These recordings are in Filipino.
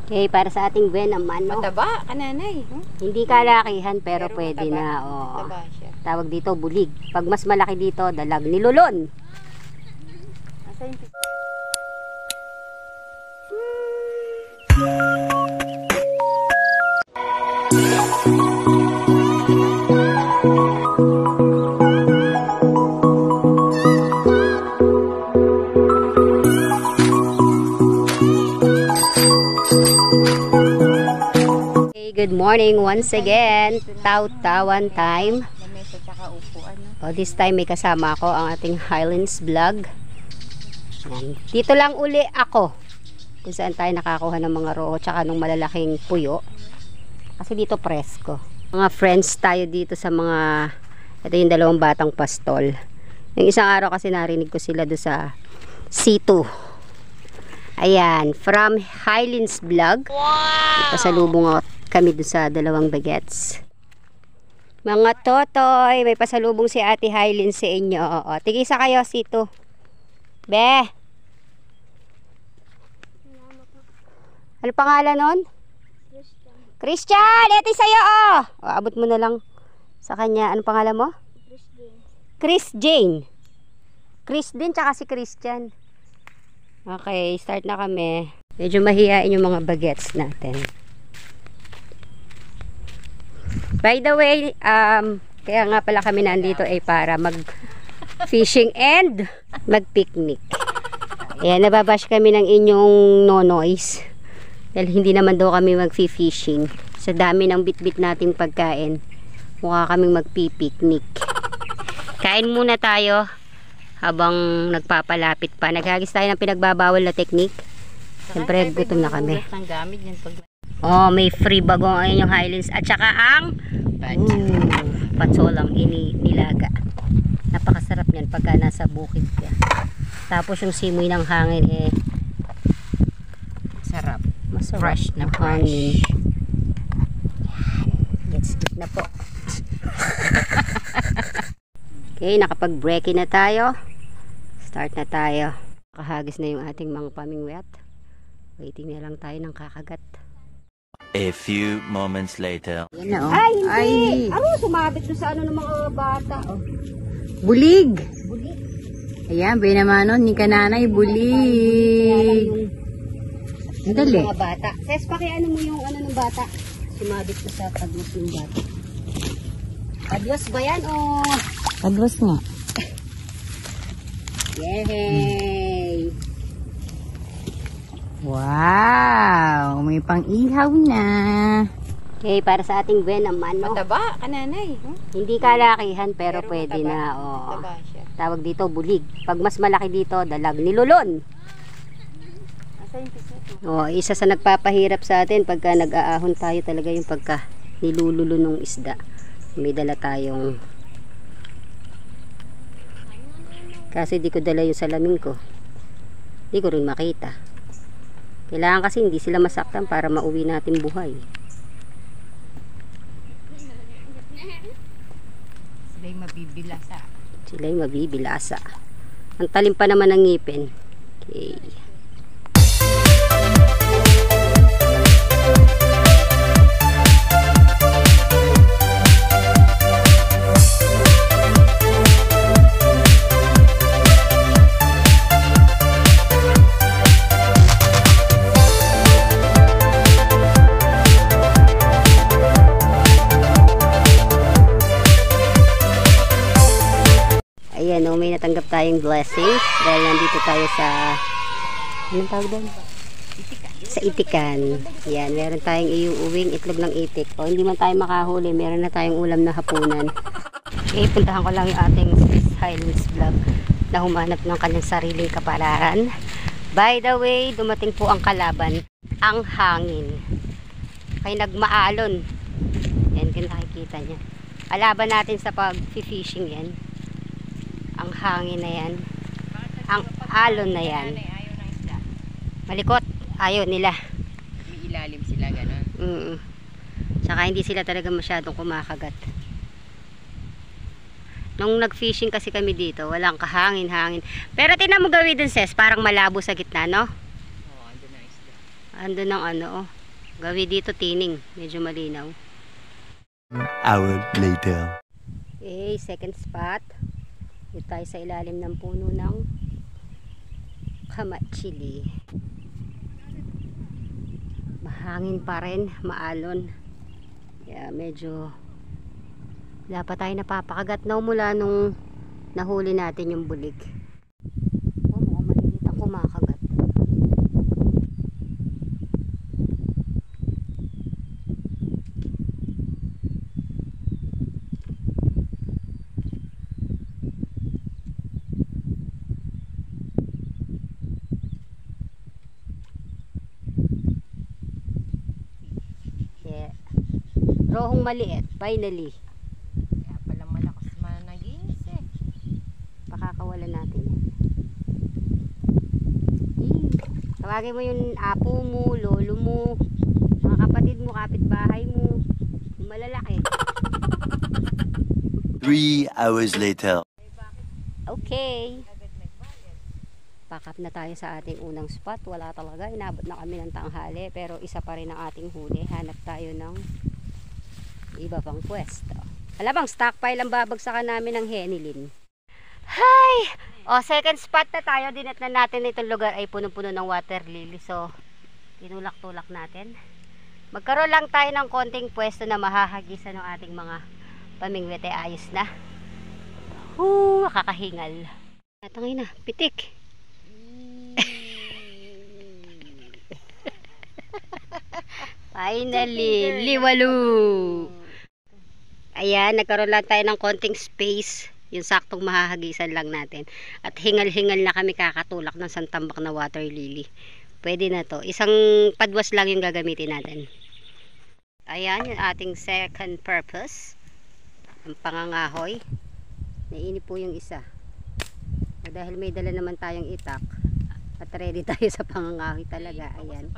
Okay, para sa ating buwan naman, no? Mataba, kananay. Hindi kalakihan, pero pwede mataba. na. Oh. Mataba siya. Tawag dito, bulig. Pag mas malaki dito, dalag nilulon. Asan yung... Good morning once again. Taw-tawan time. Lamesa tsaka upuan. Oh, this time may kasama ako ang ating Highlands vlog. Yan. Dito lang uli ako kung saan tayo nakakuha ng mga roho tsaka ng malalaking puyo. Kasi dito presko. Mga friends tayo dito sa mga... Ito yung dalawang batang pastol. Yung isang araw kasi narinig ko sila doon sa C2. Ayan, from Highlands vlog. Wow! Pasalubong kami doon sa dalawang bagets. Mga totoy, may pasalubong si Ate Highlands sa inyo. O, tigisa kayo, C2. Be! Ano pangalan nun? Christian! Ito sa'yo, oh! O, abot mo na lang sa kanya. Ano pangalan mo? Chris Jane. Chris din, tsaka si Christian. Okay, start na kami. Medyo mahihain yung mga bagets natin. By the way, kaya nga pala kami nandito ay para mag-fishing and mag-picnic. Ayan, nababash kami ng inyong nonoys. Dahil hindi naman daw kami mag-fishing. Sa dami ng bitbit nating pagkain, mukha kaming mag-picnic. Kain muna tayo habang nagpapalapit pa. Naghagis tayo ng pinagbabawal na technique. Siyempre, gutom na kami. Oh, may free bagong ang inyong Highlands. At saka ang patsolang nilaga. Napakasarap yan pagka nasa bukid ka. Tapos yung simoy ng hangin eh sarap. Masarap. Fresh na hangin. Let's eat na po. Okay, nakapag-breaking na tayo. Start na tayo. Nakahagis na yung ating mga pamingwet. Waiting na lang tayo ng kakagat. A few moments later. Yan na, oh. Ay, hindi! Ano, sumabit doon sa ano ng mga bata. Oh. Bulig! Bulig. Ayan, naman ni kananay, bulig. Dali. Mga bata. Ses, pakiano mo yung ano ng bata. Sumabit ko sa padwas ng bata. Padwas ba yan, oh? Padwas nga. Yay! Wow! May pang-ihaw na. Okay, para sa ating buwan naman, no? Mataba, kananay. Hindi kalakihan, pero pwede mataba. na. Oh. Mataba siya. Tawag dito, bulig. Pag mas malaki dito, dalag nilulon. Asan yung piso? Oh, isa sa nagpapahirap sa atin pagka nag-aahon tayo talaga yung pagka nilululo ng isda. May dala tayong... Kasi di ko dala yung salamin ko. Di ko rin makita. Kailangan kasi hindi sila masaktan para mauwi natin buhay. Sila'y mabibilasa. Sila'y mabibilasa. Ang talim pa naman ng ngipin. Okay. Ayan, may natanggap tayong blessings dahil nandito tayo sa anong tawag doon? Sa itikan. Ayan, meron tayong iuuwing itlog ng itik. O hindi man tayo makahuli, meron na tayong ulam na hapunan. Okay, puntahan ko lang yung ating Highlands vlog na humanap ng kanyang sariling kapalaran. By the way, dumating po ang kalaban, ang hangin. Kaya nagmaalon. Yan, kung nakikita niya. Kalaban natin sa pag-fishing yan. Ang hangin na yan. Ang alon na yan. Malikot. Ayaw nila. May ilalim sila, gano'n. Tsaka hindi sila talaga masyadong kumakagat. Nung nag-fishing kasi kami dito, walang kahangin-hangin. Pero tinan mo gawin dun, Ses, parang malabo sa gitna, no? Oo, andun na isda. Andun ang ano, oh. Gawi dito tining, medyo malinaw. Hour later. Okay, second spot. Dito tayo sa ilalim ng puno ng kamatsili. Mahangin pa rin, maalon. Kaya medyo wala pa tayo napapakagat na mula nung nahuli natin yung bulig. Oh, mukhang malilit ang kumakagat. Yeah. Rohong maliit, finally. Kaya pala malakas managis eh. Pakakawalan natin yan. Tawagin mo yung apo mo, lolo mo, mga kapatid mo, kapitbahay mo, yung malalaki. 3 hours later. Okay. Pack up na tayo sa ating unang spot. Wala talaga, inabot na kami ng tanghali, pero isa pa rin ang ating huli. Hanap tayo ng iba pang pwesto. Alam bang stockpile ang babagsakan namin ng henilin. Hi! O, second spot na tayo. Dinatnan natin itong lugar ay punong-puno ng water lily. So, tinulak-tulak natin. Magkaroon lang tayo ng konting pwesto na mahahagisan ng ating mga pamingwete. Ayos na. Kakahingal. Natangay na, pitik. Finally, liwalu. Ayan, nagkaroon lang tayo ng konting space. Yung saktong mahahagisan lang natin. At hingal-hingal na kami kakatulak ng santambak na water lily. Pwede na to. Isang padwas lang yung gagamitin natin. Ayan, yung ating second purpose. Ang pangangahoy. Nainip po yung isa. At dahil may dala naman tayong itak. At ready tayo sa pangangahoy talaga. Ayan.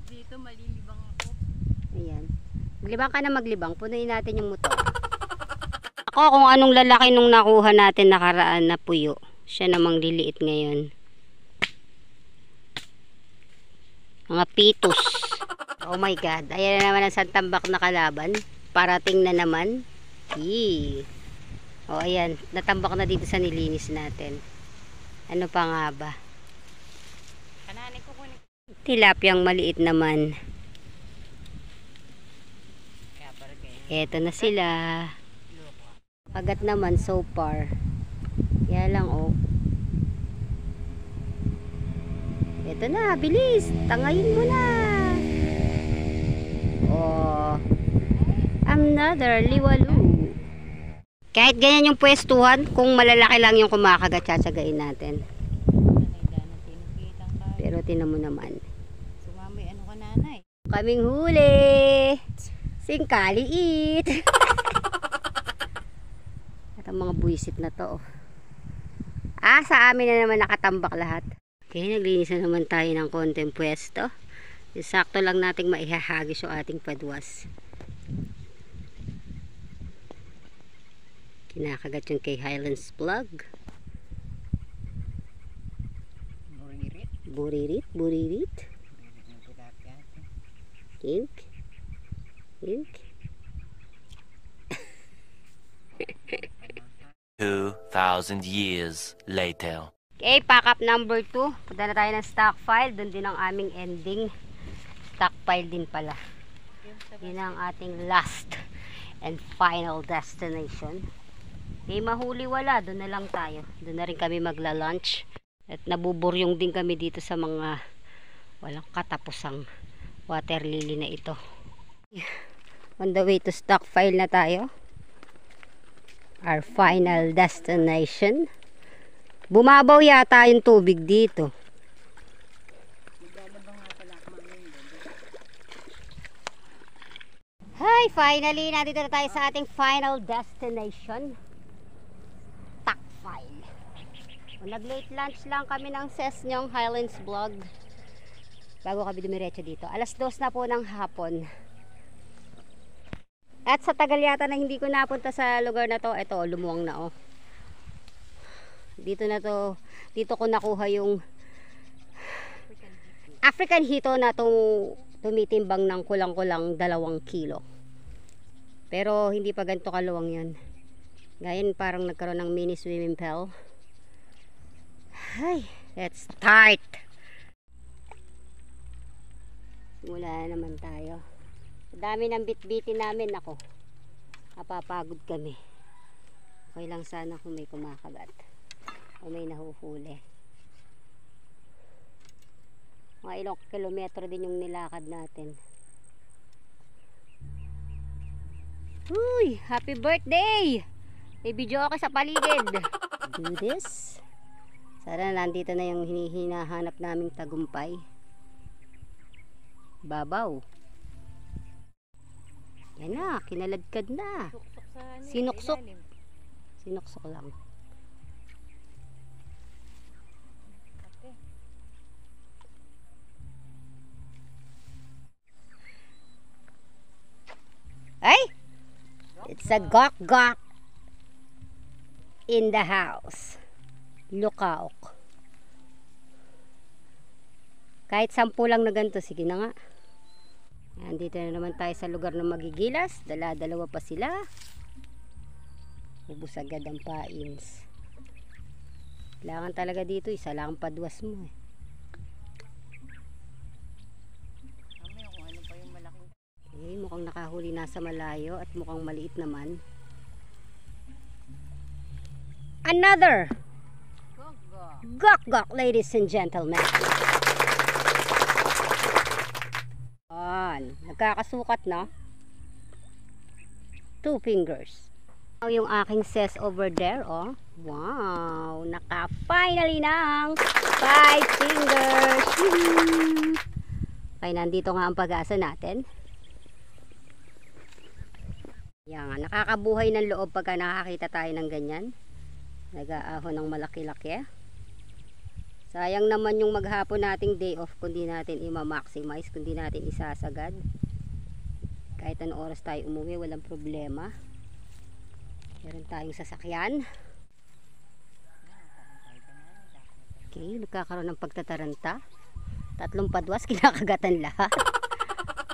Dito malilibang ako. Ayan. Maglibang ka na maglibang. Punuin natin yung motor. Ako kung anong lalaki nung nakuha natin nakaraan na puyo. Siya namang liliit ngayon. Mga pitos. Oh my God. Ayan na naman ang santambak na kalaban. Parating na naman. Yee. O ayan. Natambak na dito sa nilinis natin. Ano pa nga ba? Kananin ko kunin. Tilapyang maliit naman. Kaya para kayo. Eto na sila. Pagat naman so far. Kaya lang oh. Eto na, bilis. Tangayin mo na. Oh. Another liwalu. Kahit ganyan yung pwestuhan, kung malalaki lang yung kumakagat, tsatsagain natin. Pero tinan mo naman. Sumamay ano ka nanay? Kaming huli. Singkaliit. At ang mga buwisit na to. Sa amin na naman nakatambak lahat. Okay, naglinis na naman tayo ng konting pwesto. Sakto lang nating maihahagis yung ating padwas. Kinakagat yung kay Highlands Plug. Buririt. Buririt, buririt. Ink. Ink. 2,000 years later. Okay, pack up number 2. Punta na tayo ng stockpile. Doon din ang aming ending. Stockpile din pala. Yun ang ating last and final destination. Okay, mahuli wala. Doon na lang tayo. Doon na rin kami magla-lunch. At nabuburyong din kami dito sa mga walang katapusang water lily na ito. On the way to stockpile na tayo. Our final destination. Bumabaw yata yung tubig dito. Hi, finally nandito na tayo sa ating final destination. Stockpile. Nag-late lunch lang kami ng Sesnyong Highlands Vlog bago kami dumiretso dito. 2:00 na po ng hapon. At sa tagal yata na hindi ko napunta sa lugar na to, ito lumuwang na oh. Dito na to, dito ko nakuha yung African hito na tong tumitimbang ng kulang-kulang 2 kilo. Pero hindi pa ganito kaluwang yan. Ngayon parang nagkaroon ng mini swimming pool. Ay, let's start! Simula na naman tayo. Dami ng bit-bitin namin, ako. Napapagod kami. Okay lang sana kung may kumakagat o may nahuhuli. Mga ilang kilometro din yung nilakad natin. Uy, happy birthday! May video ako sa paligid. Do this. Sana nandito na yung hinahanap naming tagumpay. Babaw. Yan na, kinaladkad na. Sinuksok. Sinuksok lang. Ay! It's a gok-gok in the house. Lukaok. Kahit 10 lang na ganito, sige na nga. Andito na naman tayo sa lugar ng magigilas. Dala-dalawa pa sila. Ubus agad ang pains. Kailangan talaga dito, isa lang padwas mo eh. Okay, mukhang nakahuli nasa malayo at mukhang maliit naman. Another gok-gok, ladies and gentlemen. Nagkakasukat na. 2 fingers. Yung aking ses over there, oh. Wow, naka-finally ng 5 fingers. Okay, nandito nga ang pag-asa natin. Yan, nakakabuhay ng loob pagka nakakita tayo ng ganyan. Nag-aahon ng malaki-laki. Sayang naman yung maghapon nating day off kung di natin i-maximize, kung di natin isasagad. Kahit anong oras tayo umuwi, walang problema. Meron tayong sasakyan. Okay, nagkakaroon ng pagtataranta. 3 padwas, kinakagatan lahat.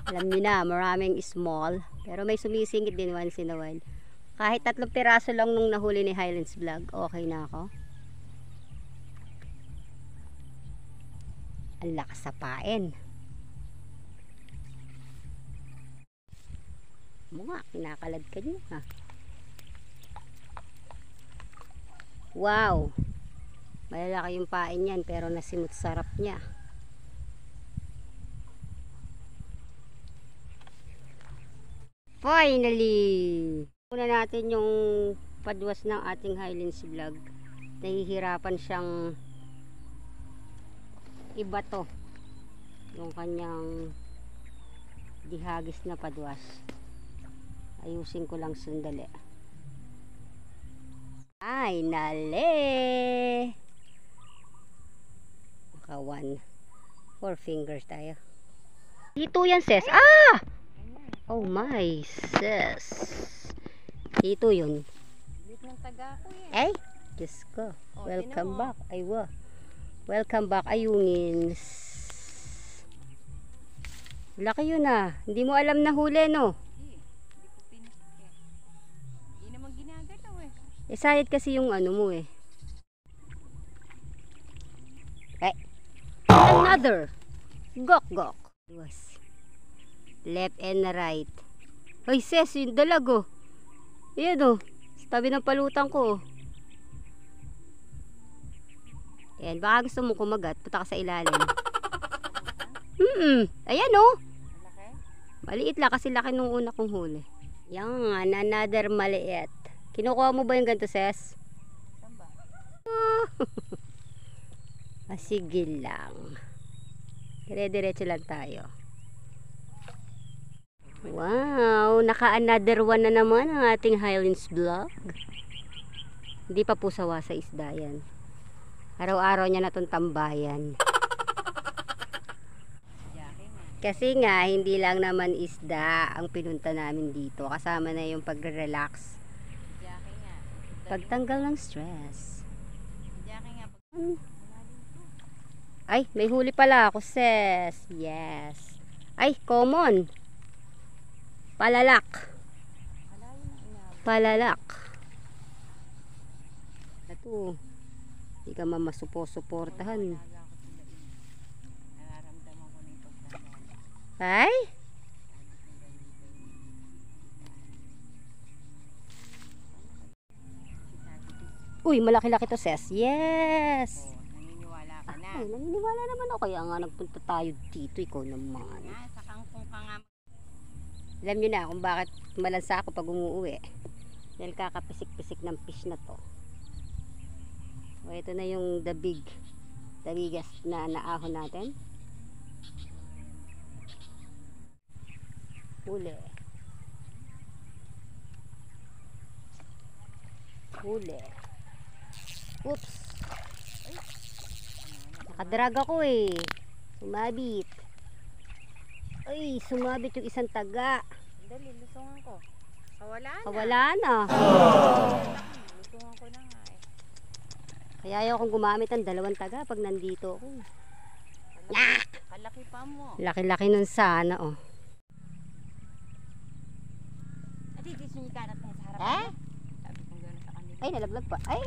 Alam niyo na, maraming small. Pero may sumisingit din once in a while. Kahit 3 piraso lang nung nahuli ni Highlands Vlog, okay na ako. Ang lakas sa pain. Mga kinakalad ka niyo ha. Wow, malalaki yung pain yan pero nasimut sarap niya. Finally, una natin yung padwas ng ating Highlands Vlog. Nahihirapan siyang iba to yung kanyang dihagis na padwas. Ayusin ko lang sandali. Ay, nale! Maka 1. 4 fingers tayo. Dito yan, sis. Ah! Oh my, sis. Dito yun. Dito ng taga ko yan. Ay, Diyos ko. Welcome back. Ay, wa. Welcome back, ayungin. Laki yun ah. Hindi mo alam na huli, no? Sayad kasi yung ano mo eh. Okay. Another gok-gok. Left and right. Hoy sis, yung dalago. Ayan o. Sa tabi ng palutan ko. Ayan, baka gusto mo kumagat. Punta ka sa ilalim. Ayan o. Maliit lang kasi laki nung una kong huli. Yan, another maliit. Kinukuha mo ba yung ganito, sis? Saan ba? Sige lang. Dire-diretso lang tayo. Wow, naka-another one na naman ang ating Highlands Vlog. Hindi pa po sawa sa isda yan. Araw-araw niya na itong tambayan. Kasi nga, hindi lang naman isda ang pinunta namin dito. Kasama na yung pagre-relax. Pagtanggal ng stress. Ay, may huli pala ako, sis. Yes. Ay, common. Palalak. Malayo na inabot. Palalak. Ito. Hindi ka mamasupo-suportahan. Alaga ko sila eh. Nararamdaman ko na yung pagtanda. Ay? Uy, malaki-laki to, Ses. Yes! Oh, naniniwala ka na. Ay, naniniwala naman ako. Kaya nga nagpunta tayo dito. Ikaw naman. Sa kangkong ka nga. Alam nyo na kung bakit malansa ako pag umuwi. Dahil kakapisik-pisik ng fish na to. O, ito na yung the biggest na naahon natin. Huli. Huli. Oops. Nakadrag ako eh. Sumabit. Ay, sumabit yung isang taga. Dali, lusungan ko. Kawala na. Kawala na. Lusungan ko na nga eh. Kaya ayaw akong gumamit ng dalawang taga pag nandito ako. Kalaki pa mo. Laki-laki nun sana, oh. Adi, di sumikanat na sa harapan Eh? niya. Sabi kong gano'n sa kanila. Ay, nalaglag pa. Ay!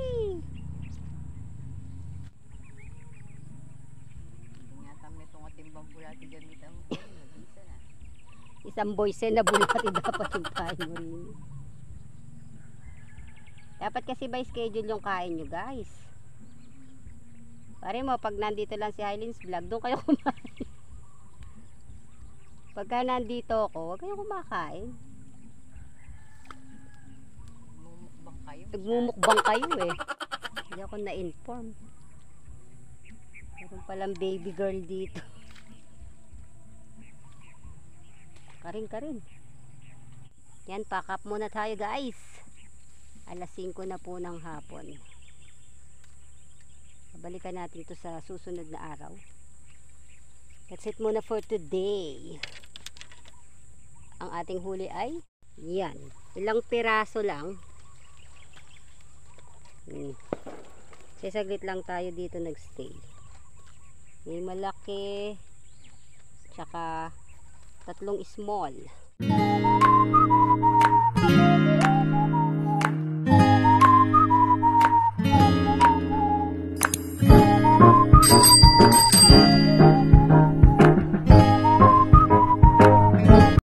Hindi nga tamay itong atimbang bulati gamitan mo. Mag-isa na. Isang boyse na bulati dapat yung kain mo rin. Dapat kasi by schedule yung kain nyo, guys. Pare mo, pag nandito lang si Hylins Vlog, doon kayo kumain. Pagka nandito ako, huwag kayong kumakain. Mumukbang kayo. Nagmumukbang kayo eh. Hindi ako na-inform. Meron palang baby girl dito. Karin. Yan, pack up muna tayo, guys. Alas 5 na po ng hapon. Balikan natin to sa susunod na araw. That's it muna for today. Ang ating huli ay yan. Ilang piraso lang. Sisaglit lang tayo dito nagstay. May malaki tsaka 3 small.